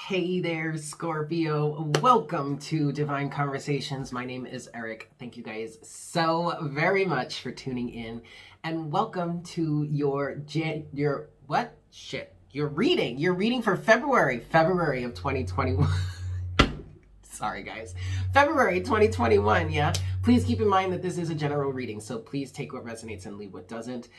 Hey there, Scorpio. Welcome to Divine Conversations. My name is Eric. Thank you guys so very much for tuning in, and welcome to your reading. Your reading for February of 2021. Sorry, guys. February 2021, yeah? Please keep in mind that this is a general reading, so please take what resonates and leave what doesn't.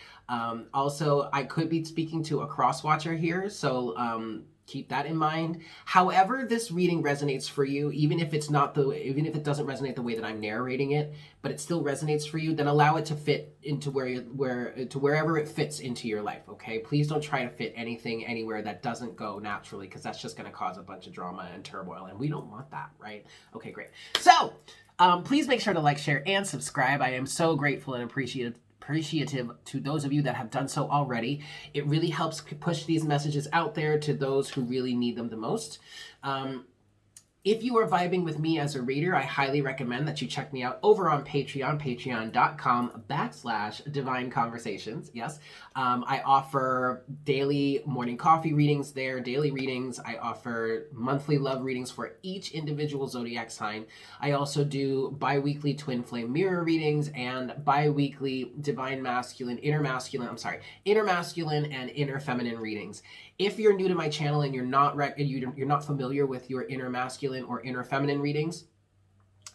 Also, I could be speaking to a cross-watcher here, so keep that in mind. However this reading resonates for you, even if it doesn't resonate the way that I'm narrating it, but it still resonates for you, then allow it to fit into wherever it fits into your life, okay? Please don't try to fit anything anywhere that doesn't go naturally, because that's just going to cause a bunch of drama and turmoil, and we don't want that, right? Okay, great. So, please make sure to like, share, and subscribe. I am so grateful and appreciative to those of you that have done so already. It really helps push these messages out there to those who really need them the most. If you are vibing with me as a reader, I highly recommend that you check me out over on Patreon, patreon.com/Divine Conversations. Yes. I offer daily morning coffee readings there, daily readings. I offer monthly love readings for each individual zodiac sign. I also do bi-weekly twin flame mirror readings and bi-weekly inner masculine and inner feminine readings. If you're new to my channel and you're not familiar with your inner masculine or inner feminine readings,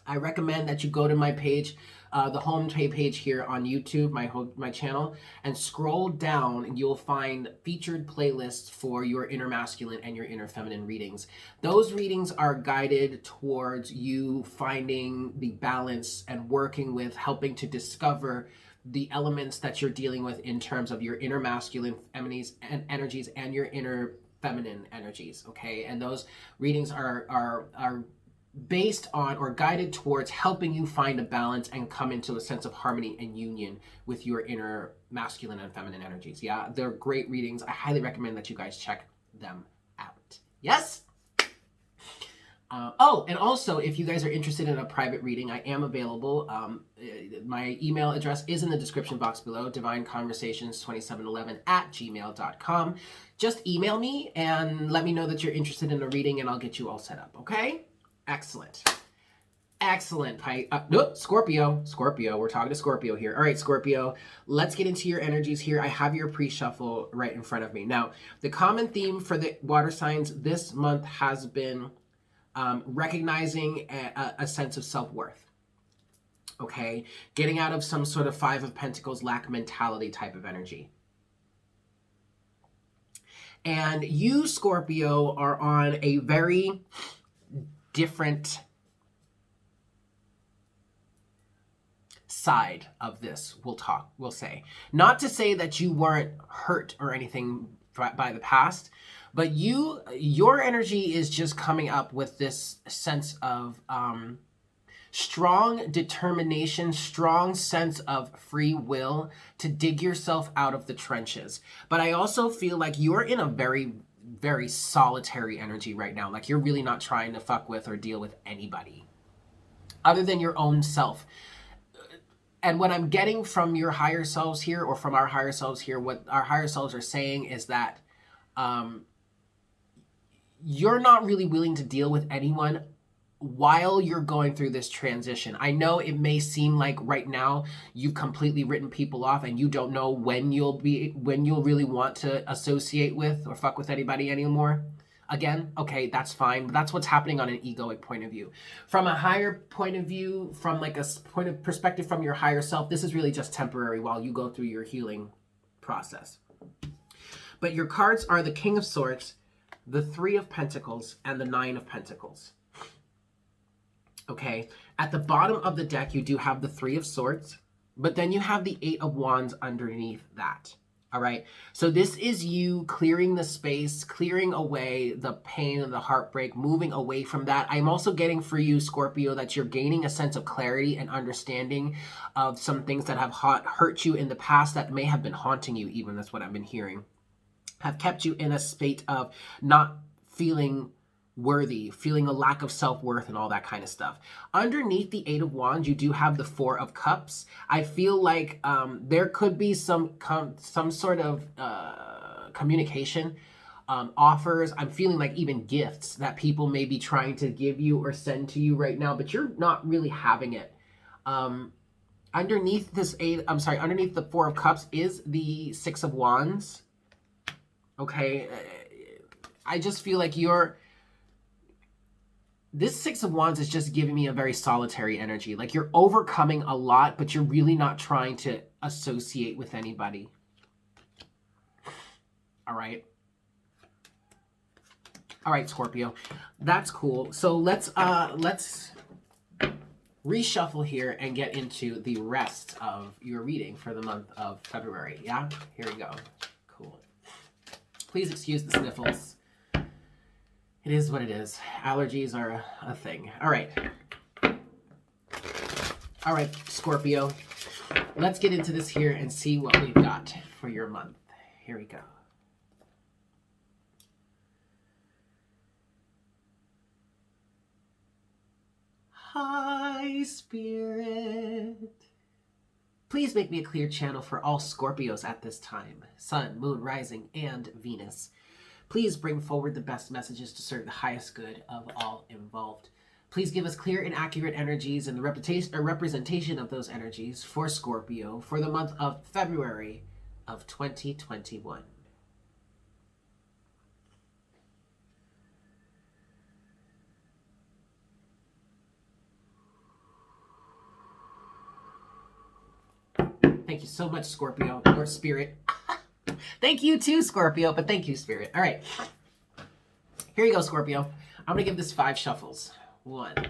I recommend that you go to my page, the home page here on YouTube, my channel, and scroll down and you'll find featured playlists for your inner masculine and your inner feminine readings. Those readings are guided towards you finding the balance and working with helping to discover the elements that you're dealing with in terms of your inner masculine energies and your inner feminine energies, okay? And those readings are based on or guided towards helping you find a balance and come into a sense of harmony and union with your inner masculine and feminine energies. Yeah, they're great readings. I highly recommend that you guys check them out. Yes? And also, if you guys are interested in a private reading, I am available. My email address is in the description box below, divineconversations2711@gmail.com. Just email me and let me know that you're interested in a reading and I'll get you all set up, okay? Excellent. Excellent. Scorpio. We're talking to Scorpio here. All right, Scorpio, let's get into your energies here. I have your pre-shuffle right in front of me. Now, the common theme for the water signs this month has been recognizing a sense of self-worth, okay? Getting out of some sort of Five of Pentacles lack mentality type of energy. And you, Scorpio, are on a very different side of this, we'll say. Not to say that you weren't hurt or anything by the past, but your energy is just coming up with this sense of strong determination, strong sense of free will to dig yourself out of the trenches. But I also feel like you're in a very, very solitary energy right now. Like you're really not trying to fuck with or deal with anybody other than your own self. And what I'm getting from your higher selves here, or from our higher selves here, what our higher selves are saying is that you're not really willing to deal with anyone while you're going through this transition. I know it may seem like right now you've completely written people off and you don't know when you'll really want to associate with or fuck with anybody anymore. Again, okay, that's fine. But that's what's happening on an egoic point of view. From a higher point of view, from like a point of perspective from your higher self, this is really just temporary while you go through your healing process. But your cards are the King of Swords, the Three of Pentacles, and the Nine of Pentacles. Okay, at the bottom of the deck, you do have the Three of Swords, but then you have the Eight of Wands underneath that. All right, so this is you clearing the space, clearing away the pain and the heartbreak, moving away from that. I'm also getting for you, Scorpio, that you're gaining a sense of clarity and understanding of some things that have hurt you in the past that may have been haunting you, even. That's what I've been hearing. Have kept you in a state of not feeling worthy, feeling a lack of self-worth and all that kind of stuff. Underneath the Eight of Wands, you do have the Four of Cups. I feel like there could be some sort of communication offers. I'm feeling like even gifts that people may be trying to give you or send to you right now, but you're not really having it. Underneath underneath the Four of Cups is the Six of Wands. Okay, I just feel like this Six of Wands is just giving me a very solitary energy. Like you're overcoming a lot, but you're really not trying to associate with anybody. All right. All right, Scorpio. That's cool. So let's reshuffle here and get into the rest of your reading for the month of February. Yeah? Here we go. Cool. Please excuse the sniffles. It is what it is. Allergies are a thing. All right. All right, Scorpio. Let's get into this here and see what we've got for your month. Here we go. Hi, Spirit. Please make me a clear channel for all Scorpios at this time. Sun, Moon, Rising, and Venus. Please bring forward the best messages to serve the highest good of all involved. Please give us clear and accurate energies and the representation of those energies for Scorpio for the month of February of 2021. Thank you so much, Scorpio, or Spirit. Thank you too, Scorpio, but thank you, Spirit. All right. Here you go, Scorpio. I'm going to give this 5 shuffles. 1.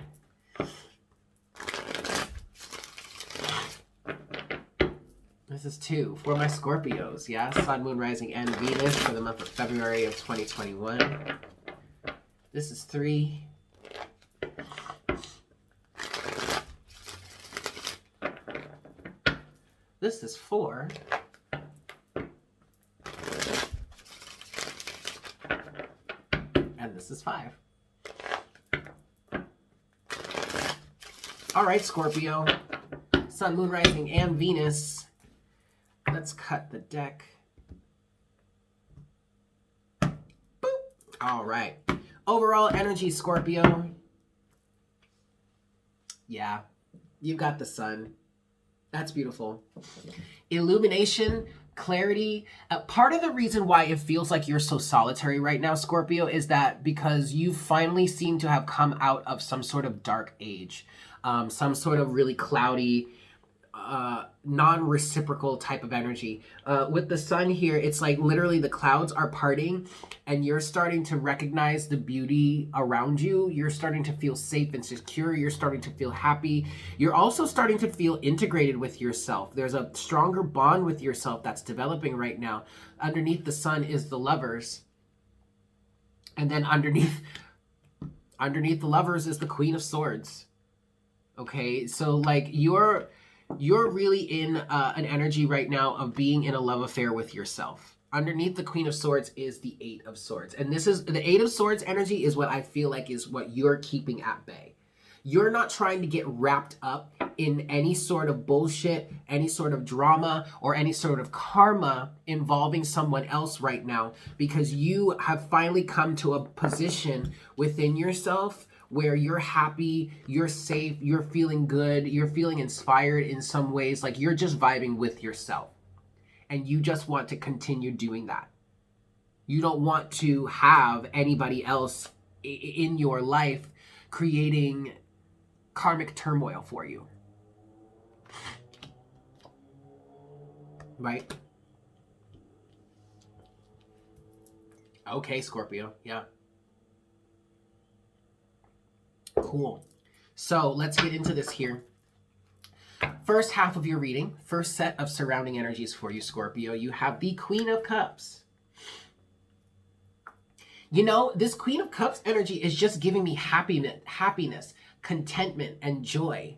This is 2 for my Scorpios. Yeah, Sun, Moon, Rising, and Venus for the month of February of 2021. This is 3. This is 4. And this is 5. All right, Scorpio. Sun, Moon, Rising, and Venus. Let's cut the deck. Boop. All right. Overall energy, Scorpio. Yeah, you got the Sun. That's beautiful. Illumination, clarity. Part of the reason why it feels like you're so solitary right now, Scorpio, is that because you finally seem to have come out of some sort of dark age, some sort of really cloudy, non-reciprocal type of energy. With the Sun here, it's like literally the clouds are parting and you're starting to recognize the beauty around you. You're starting to feel safe and secure. You're starting to feel happy. You're also starting to feel integrated with yourself. There's a stronger bond with yourself that's developing right now. Underneath the Sun is the Lovers. And then underneath the Lovers is the Queen of Swords. Okay, so like you're really in an energy right now of being in a love affair with yourself. Underneath the Queen of Swords is the 8 of Swords. And this is the 8 of Swords energy is what I feel like is what you're keeping at bay. You're not trying to get wrapped up in any sort of bullshit, any sort of drama, or any sort of karma involving someone else right now, because you have finally come to a position within yourself where you're happy, you're safe, you're feeling good, you're feeling inspired in some ways, like you're just vibing with yourself. And you just want to continue doing that. You don't want to have anybody else in your life creating karmic turmoil for you. Right? Okay, Scorpio. Yeah. Cool. So let's get into this here. First half of your reading, first set of surrounding energies for you, Scorpio. You have the Queen of Cups. You know, this Queen of Cups energy is just giving me happiness, contentment, and joy.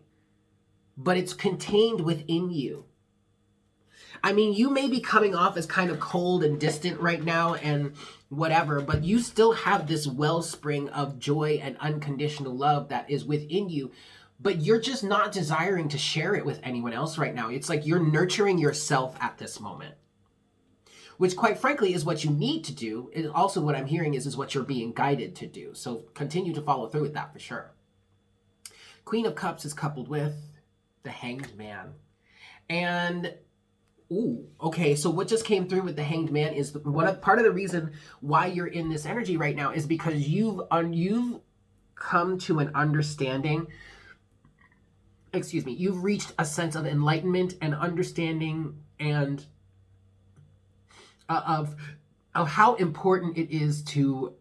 But it's contained within you. I mean, you may be coming off as kind of cold and distant right now and whatever, but you still have this wellspring of joy and unconditional love that is within you, but you're just not desiring to share it with anyone else right now. It's like you're nurturing yourself at this moment, which quite frankly is what you need to do. And also what I'm hearing is what you're being guided to do. So continue to follow through with that for sure. Queen of Cups is coupled with the Hanged Man. And, ooh, okay, so what just came through with the Hanged Man is part of the reason why you're in this energy right now is because you've come to an understanding, you've reached a sense of enlightenment and understanding and of how important it is to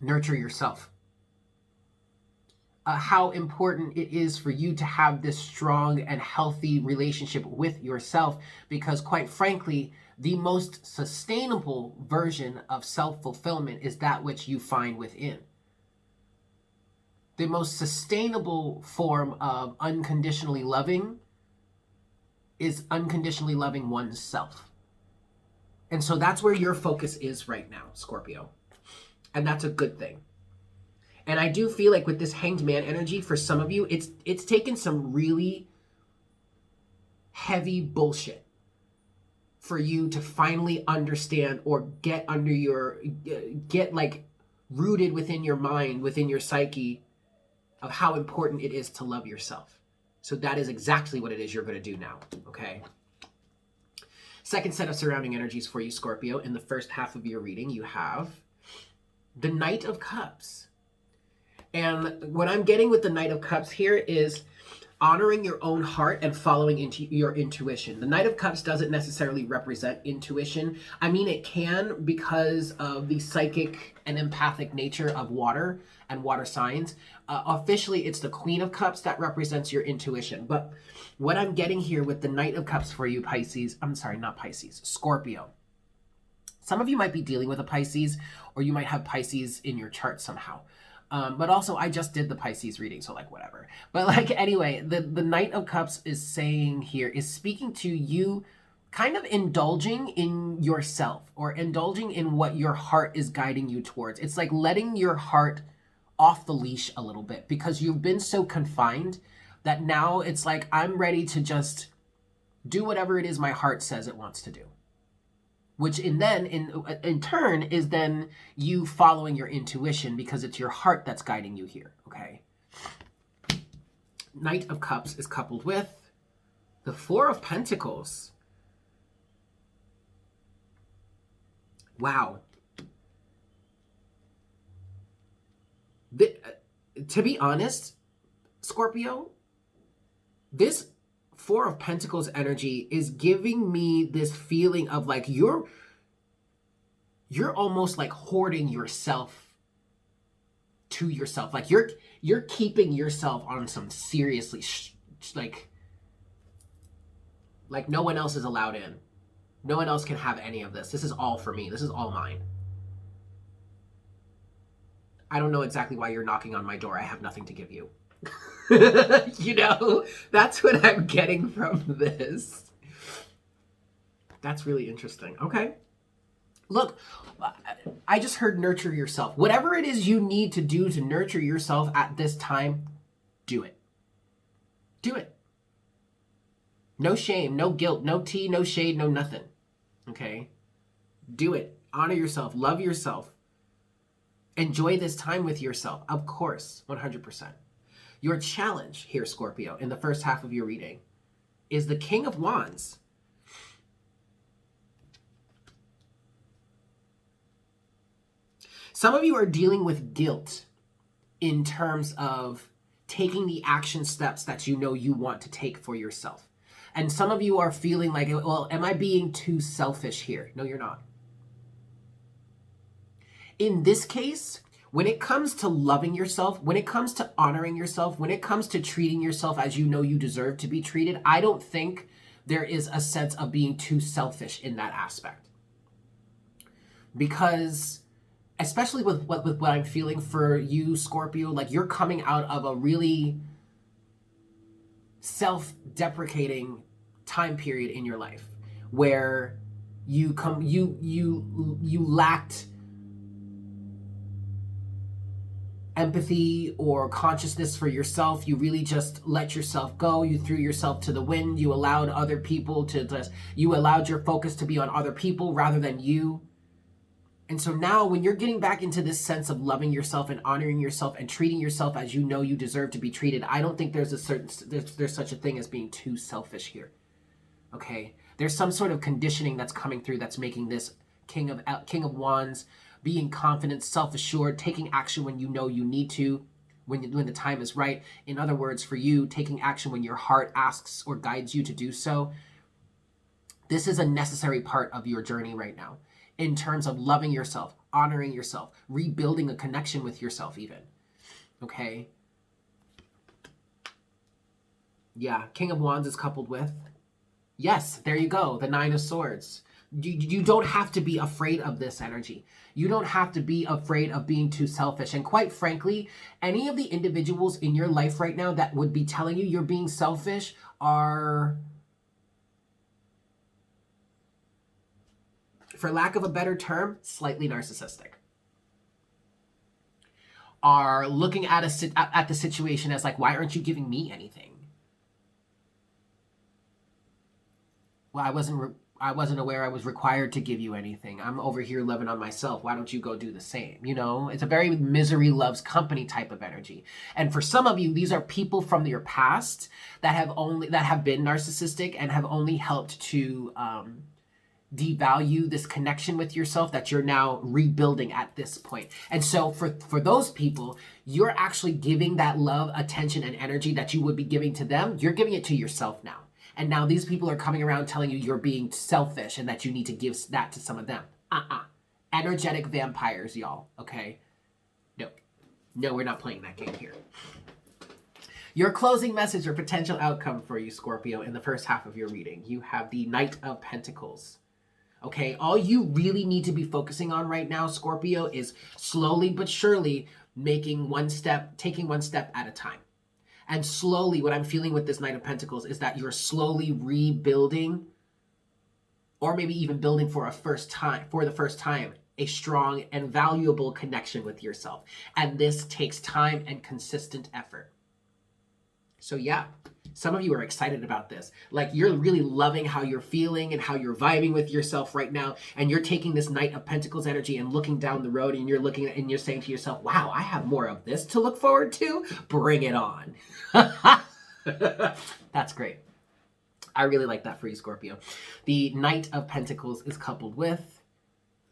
nurture yourself. How important it is for you to have this strong and healthy relationship with yourself, because quite frankly, the most sustainable version of self-fulfillment is that which you find within. The most sustainable form of unconditionally loving is unconditionally loving oneself. And so that's where your focus is right now, Scorpio. And that's a good thing. And I do feel like with this Hanged Man energy, for some of you, it's taken some really heavy bullshit for you to finally understand or get like rooted within your mind, within your psyche, of how important it is to love yourself. So that is exactly what it is you're going to do now, okay? Second set of surrounding energies for you, Scorpio. In the first half of your reading, you have the Knight of Cups. And what I'm getting with the Knight of Cups here is honoring your own heart and following into your intuition. The Knight of Cups doesn't necessarily represent intuition. I mean, it can because of the psychic and empathic nature of water and water signs. Officially, it's the Queen of Cups that represents your intuition. But what I'm getting here with the Knight of Cups for you, Scorpio. Some of you might be dealing with a Pisces, or you might have Pisces in your chart somehow. But also, I just did the Pisces reading, so like whatever. But like anyway, the Knight of Cups is saying here, is speaking to you kind of indulging in yourself or indulging in what your heart is guiding you towards. It's like letting your heart off the leash a little bit because you've been so confined that now it's like, I'm ready to just do whatever it is my heart says it wants to do. Which in turn is then you following your intuition because it's your heart that's guiding you here, okay? Knight of Cups is coupled with the Four of Pentacles. Wow. To be honest, Scorpio, this Four of Pentacles energy is giving me this feeling of like you're almost like hoarding yourself to yourself. Like you're keeping yourself on some seriously like no one else is allowed in. No one else can have any of this. This is all for me. This is all mine. I don't know exactly why you're knocking on my door. I have nothing to give you. You know, that's what I'm getting from this. That's really interesting. Okay. Look, I just heard nurture yourself. Whatever it is you need to do to nurture yourself at this time, do it. Do it. No shame, no guilt, no tea, no shade, no nothing. Okay? Do it. Honor yourself. Love yourself. Enjoy this time with yourself. Of course, 100%. Your challenge here, Scorpio, in the first half of your reading is the King of Wands. Some of you are dealing with guilt in terms of taking the action steps that you know you want to take for yourself. And some of you are feeling like, well, am I being too selfish here? No, you're not. In this case, when it comes to loving yourself, when it comes to honoring yourself, when it comes to treating yourself as you know you deserve to be treated, I don't think there is a sense of being too selfish in that aspect. Because, especially with what I'm feeling for you, Scorpio, like you're coming out of a really self-deprecating time period in your life where you lacked empathy or consciousness for yourself. You really just let yourself go. You threw yourself to the wind. You allowed other people you allowed your focus to be on other people rather than you. And so now when you're getting back into this sense of loving yourself and honoring yourself and treating yourself as you know you deserve to be treated, I don't think there's such a thing as being too selfish here. Okay? There's some sort of conditioning that's coming through that's making this King of Wands, being confident, self-assured, taking action when you know you need to, when the time is right. In other words, for you, taking action when your heart asks or guides you to do so. This is a necessary part of your journey right now in terms of loving yourself, honoring yourself, rebuilding a connection with yourself even. Okay? Yeah, King of Wands is coupled with, yes, there you go, the Nine of Swords. You don't have to be afraid of this energy. You don't have to be afraid of being too selfish. And quite frankly, any of the individuals in your life right now that would be telling you you're being selfish are, for lack of a better term, slightly narcissistic. Are looking at the situation as like, why aren't you giving me anything? Well, I wasn't aware I was required to give you anything. I'm over here loving on myself. Why don't you go do the same? You know, it's a very misery loves company type of energy. And for some of you, these are people from your past that have been narcissistic and have only helped to devalue this connection with yourself that you're now rebuilding at this point. And so for those people, you're actually giving that love, attention, and energy that you would be giving to them. You're giving it to yourself now. And now these people are coming around telling you you're being selfish and that you need to give that to some of them. Energetic vampires, y'all, okay? No, we're not playing that game here. Your closing message or potential outcome for you, Scorpio, in the first half of your reading. You have the Knight of Pentacles. Okay, all you really need to be focusing on right now, Scorpio, is slowly but surely taking one step at a time. And slowly, what I'm feeling with this Knight of Pentacles is that you're slowly rebuilding, or maybe even building for the first time, a strong and valuable connection with yourself. And this takes time and consistent effort. So yeah, some of you are excited about this. Like, you're really loving how you're feeling and how you're vibing with yourself right now. And you're taking this Knight of Pentacles energy and looking down the road, and you're looking at, and you're saying to yourself, wow, I have more of this to look forward to. Bring it on. That's great. I really like that for you, Scorpio. The Knight of Pentacles is coupled with,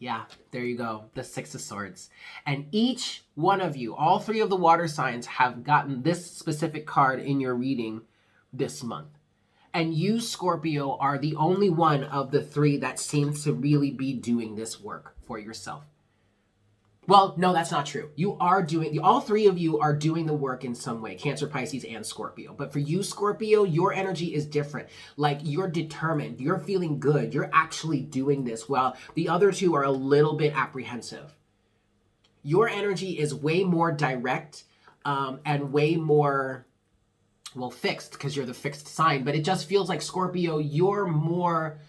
yeah, there you go, the Six of Swords. And each one of you, all three of the water signs, have gotten this specific card in your reading this month. And you, Scorpio, are the only one of the three that seems to really be doing this work for yourself. Well, no, that's not true. All three of you are doing the work in some way, Cancer, Pisces, and Scorpio. But for you, Scorpio, your energy is different. Like, you're determined, you're feeling good, you're actually doing this well. The other two are a little bit apprehensive. Your energy is way more direct and way more, well, fixed, because you're the fixed sign. But it just feels like, Scorpio, you're more,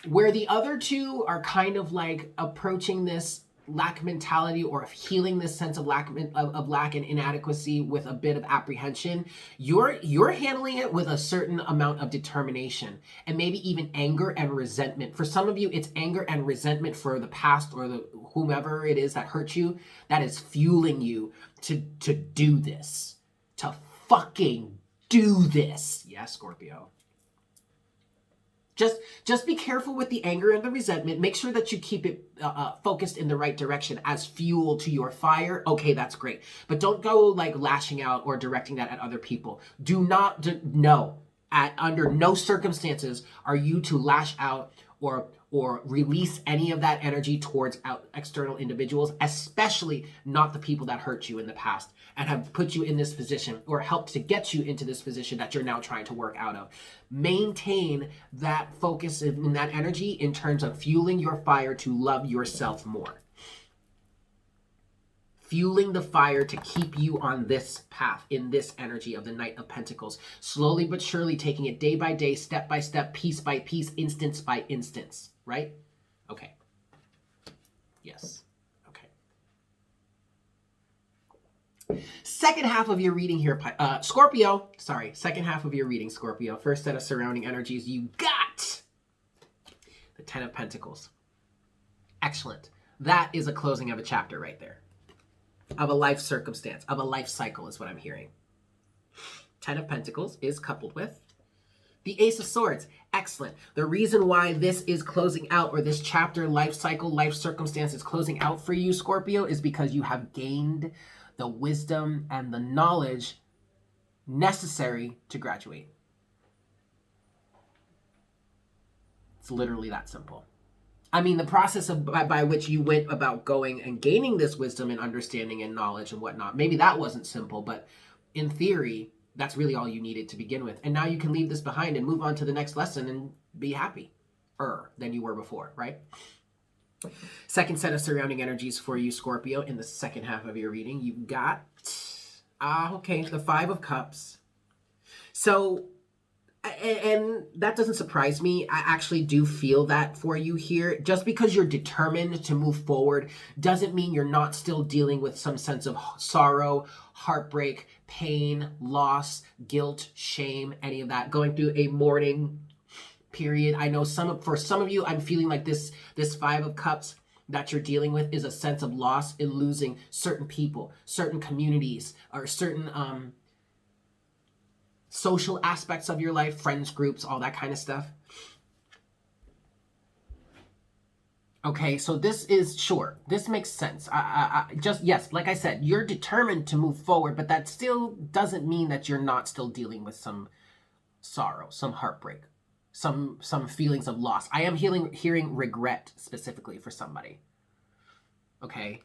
where the other two are kind of like approaching this lack mentality or healing this sense of lack and inadequacy with a bit of apprehension. You're handling it with a certain amount of determination and maybe even anger and resentment. For some of you, it's anger and resentment for the past or whomever it is that hurt you that is fueling you to do this, to fucking do this. Yeah, Scorpio. Just be careful with the anger and the resentment. Make sure that you keep it focused in the right direction as fuel to your fire. Okay, that's great. But don't go like lashing out or directing that at other people. Under no circumstances are you to lash out or release any of that energy towards external individuals, especially not the people that hurt you in the past and have put you in this position or helped to get you into this position that you're now trying to work out of. Maintain that focus and that energy in terms of fueling your fire to love yourself more. Fueling the fire to keep you on this path, in this energy of the Knight of Pentacles. Slowly but surely taking it day by day, step by step, piece by piece, instance by instance. Right? Okay. Yes. Okay. Second half of your reading here, Scorpio. Sorry, second half of your reading, Scorpio. First set of surrounding energies. You got the Ten of Pentacles. Excellent. That is a closing of a chapter right there. Of a life circumstance, of a life cycle is what I'm hearing. Ten of Pentacles is coupled with the Ace of Swords. Excellent. The reason why this is closing out, or this chapter, life cycle, life circumstance is closing out for you, Scorpio, is because you have gained the wisdom and the knowledge necessary to graduate. It's literally that simple. I mean, the process by which you went about going and gaining this wisdom and understanding and knowledge and whatnot, maybe that wasn't simple, but in theory, that's really all you needed to begin with. And now you can leave this behind and move on to the next lesson and be happier than you were before, right? Second set of surrounding energies for you, Scorpio, in the second half of your reading. You've got, the Five of Cups. So, and that doesn't surprise me. I actually do feel that for you here. Just because you're determined to move forward doesn't mean you're not still dealing with some sense of sorrow, heartbreak, pain, loss, guilt, shame, any of that. Going through a mourning period. I know for some of you, I'm feeling like this Five of Cups that you're dealing with is a sense of loss in losing certain people, certain communities, or certain social aspects of your life, friends groups, all that kind of stuff. Okay, so this makes sense. Yes, like I said, you're determined to move forward, but that still doesn't mean that you're not still dealing with some sorrow, some heartbreak, some feelings of loss. I am hearing regret specifically for somebody. Okay.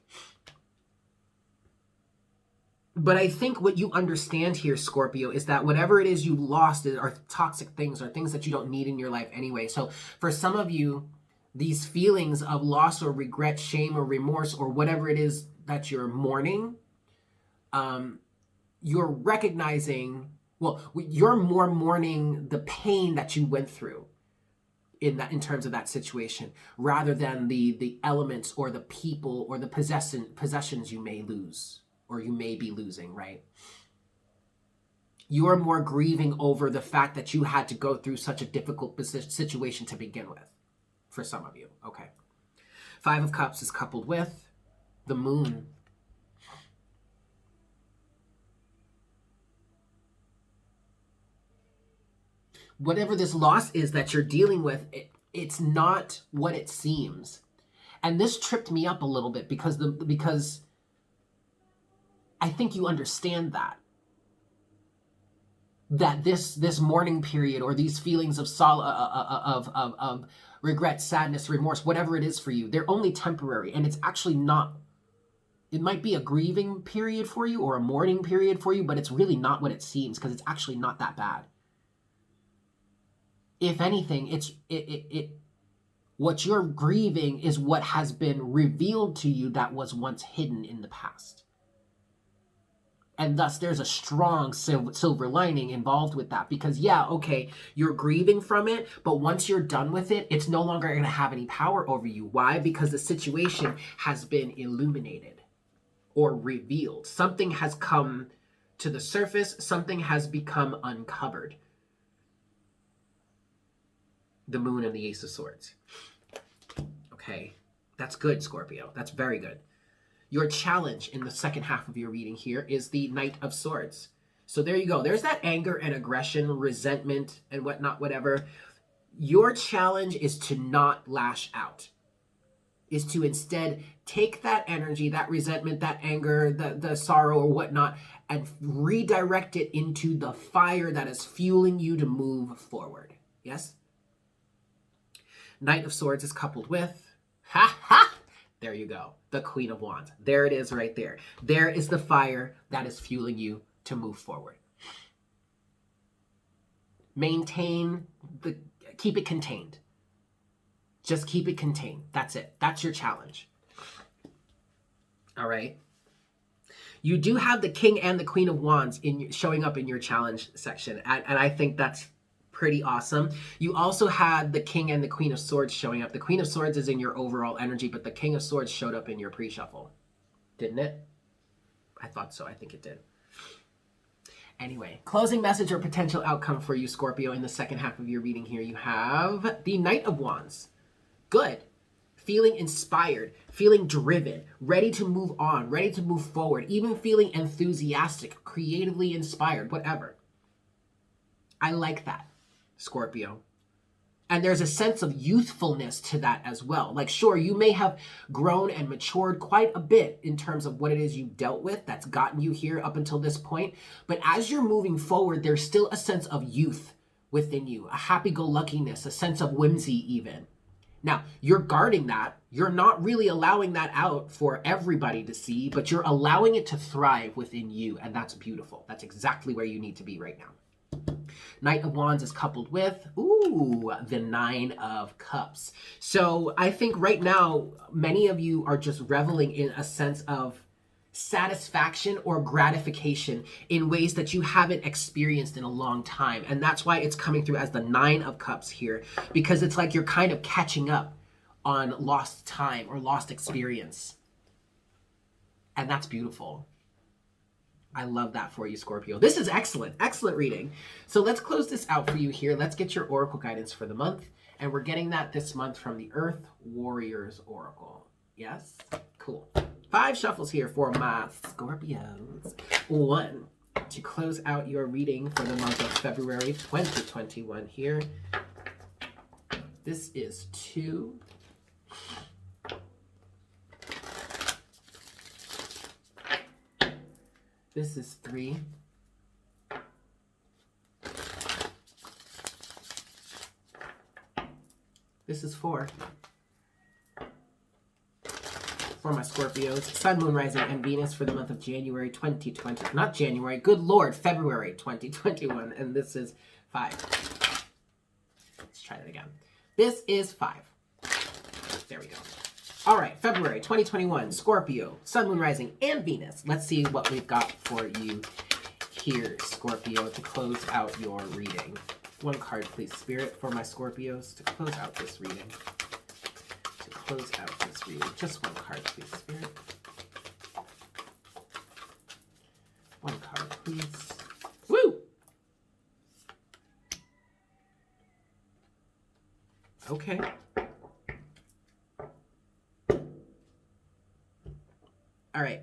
But I think what you understand here, Scorpio, is that whatever it is you lost are toxic things or things that you don't need in your life anyway. So for some of you, these feelings of loss or regret, shame or remorse, or whatever it is that you're mourning, you're recognizing, you're more mourning the pain that you went through in terms of that situation, rather than the elements or the people or the possessions you may lose. Or you may be losing, right? You are more grieving over the fact that you had to go through such a difficult situation to begin with, for some of you. Okay. Five of Cups is coupled with the Moon. Whatever this loss is that you're dealing with, it's not what it seems. And this tripped me up a little bit because I think you understand that this mourning period or these feelings of of regret, sadness, remorse, whatever it is for you, they're only temporary, and it's actually not. It might be a grieving period for you or a mourning period for you, but it's really not what it seems, because it's actually not that bad. If anything, what you're grieving is what has been revealed to you that was once hidden in the past. And thus, there's a strong silver lining involved with that. Because, you're grieving from it, but once you're done with it, it's no longer going to have any power over you. Why? Because the situation has been illuminated or revealed. Something has come to the surface. Something has become uncovered. The Moon and the Ace of Swords. Okay, that's good, Scorpio. That's very good. Your challenge in the second half of your reading here is the Knight of Swords. So there you go. There's that anger and aggression, resentment and whatnot, whatever. Your challenge is to not lash out. Is to instead take that energy, that resentment, that anger, the sorrow or whatnot, and redirect it into the fire that is fueling you to move forward. Yes? Knight of Swords is coupled with, there you go, the Queen of Wands. There it is right there. There is the fire that is fueling you to move forward. Keep it contained. Just keep it contained. That's it. That's your challenge. All right. You do have the King and the Queen of Wands showing up in your challenge section. And I think that's pretty awesome. You also had the King and the Queen of Swords showing up. The Queen of Swords is in your overall energy, but the King of Swords showed up in your pre-shuffle. Didn't it? I thought so. I think it did. Anyway, closing message or potential outcome for you, Scorpio, in the second half of your reading here. You have the Knight of Wands. Good. Feeling inspired, feeling driven, ready to move on, ready to move forward, even feeling enthusiastic, creatively inspired, whatever. I like that, Scorpio. And there's a sense of youthfulness to that as well. Like, sure, you may have grown and matured quite a bit in terms of what it is you dealt with that's gotten you here up until this point. But as you're moving forward, there's still a sense of youth within you, a happy-go-luckiness, a sense of whimsy even. Now, you're guarding that. You're not really allowing that out for everybody to see, but you're allowing it to thrive within you, and that's beautiful. That's exactly where you need to be right now. Knight of Wands is coupled with, the Nine of Cups. So I think right now, many of you are just reveling in a sense of satisfaction or gratification in ways that you haven't experienced in a long time. And that's why it's coming through as the Nine of Cups here, because it's like you're kind of catching up on lost time or lost experience. And that's beautiful. I love that for you, Scorpio. This is excellent. Excellent reading. So let's close this out for you here. Let's get your oracle guidance for the month. And we're getting that this month from the Earth Warriors Oracle. Yes? Cool. 5 shuffles here for my Scorpios. 1 to close out your reading for the month of February 2021 here. This is 2. This is 3. This is 4. For my Scorpios, Sun, Moon, Rising, and Venus for the month of January 2020. Not January, good Lord, February 2021. And this is 5. Let's try that again. This is 5. There we go. All right, February 2021, Scorpio, Sun, Moon, Rising, and Venus. Let's see what we've got for you here, Scorpio, to close out your reading. 1 card, please, Spirit, for my Scorpios to close out this reading. To close out this reading. Just 1 card, please, Spirit. 1 card, please. Woo! Okay. All right.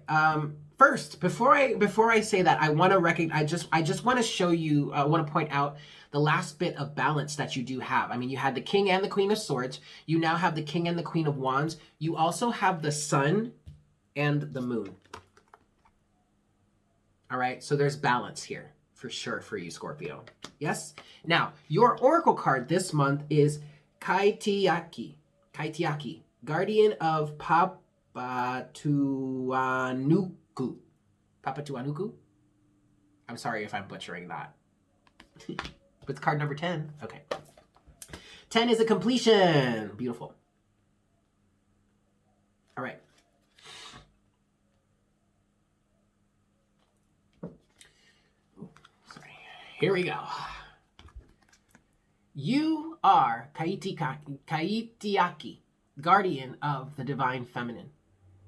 First, before I say that, I want to recognize. I just want to show you. I want to point out the last bit of balance that you do have. I mean, you had the King and the Queen of Swords. You now have the King and the Queen of Wands. You also have the Sun and the Moon. All right. So there's balance here for sure for you, Scorpio. Yes. Now your oracle card this month is Kaitiaki, Guardian of Papatuanuku. Papatuanuku? I'm sorry if I'm butchering that. But it's card number 10. Okay. 10 is a completion. Beautiful. All right. Sorry. Here we go. You are Kaitiaki, guardian of the divine feminine.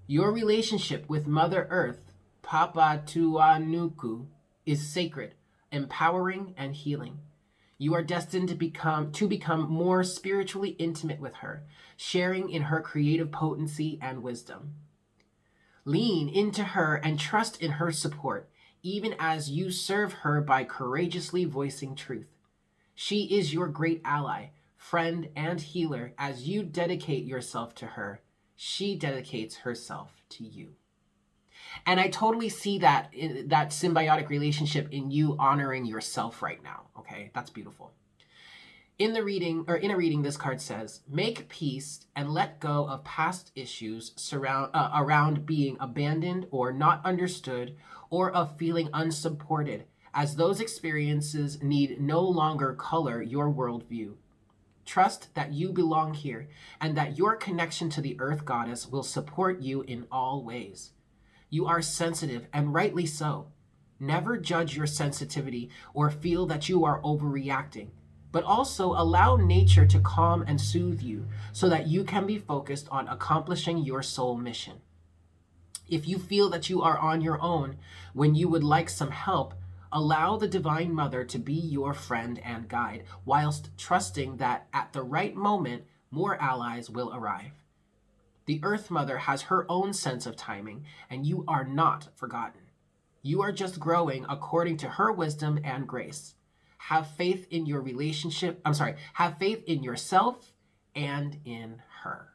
Your relationship with Mother Earth, Papatuanuku, is sacred, empowering, and healing. You are destined to become more spiritually intimate with her, sharing in her creative potency and wisdom. Lean into her and trust in her support, even as you serve her by courageously voicing truth. She is your great ally, friend, and healer. As you dedicate yourself to her, she dedicates herself to you. And I totally see that symbiotic relationship in you honoring yourself right now. Okay, that's beautiful. In a reading, this card says, make peace and let go of past issues around being abandoned or not understood or of feeling unsupported, as those experiences need no longer color your worldview. Trust that you belong here and that your connection to the Earth Goddess will support you in all ways. You are sensitive, and rightly so. Never judge your sensitivity or feel that you are overreacting, but also allow nature to calm and soothe you so that you can be focused on accomplishing your soul mission. If you feel that you are on your own when you would like some help, allow the Divine Mother to be your friend and guide, whilst trusting that at the right moment, more allies will arrive. The Earth Mother has her own sense of timing, and you are not forgotten. You are just growing according to her wisdom and grace. Have faith in your relationship. Have faith in yourself and in her.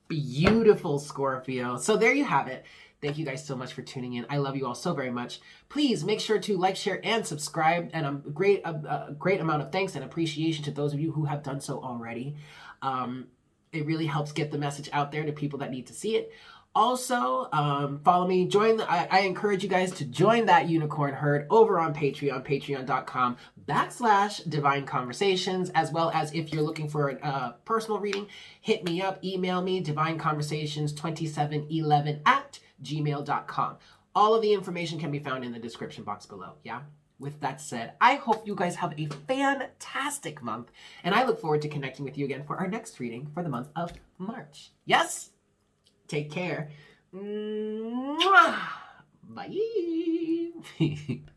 Beautiful, Scorpio. So there you have it. Thank you guys so much for tuning in. I love you all so very much. Please make sure to like, share, and subscribe. And a great amount of thanks and appreciation to those of you who have done so already. It really helps get the message out there to people that need to see it. Also, follow me. I encourage you guys to join that unicorn herd over on Patreon, patreon.com/divine conversations, as well as if you're looking for a personal reading, hit me up, email me, divineconversations2711@gmail.com. All of the information can be found in the description box below. Yeah. With that said, I hope you guys have a fantastic month, and I look forward to connecting with you again for our next reading for the month of March. Yes? Take care. Mwah! Bye.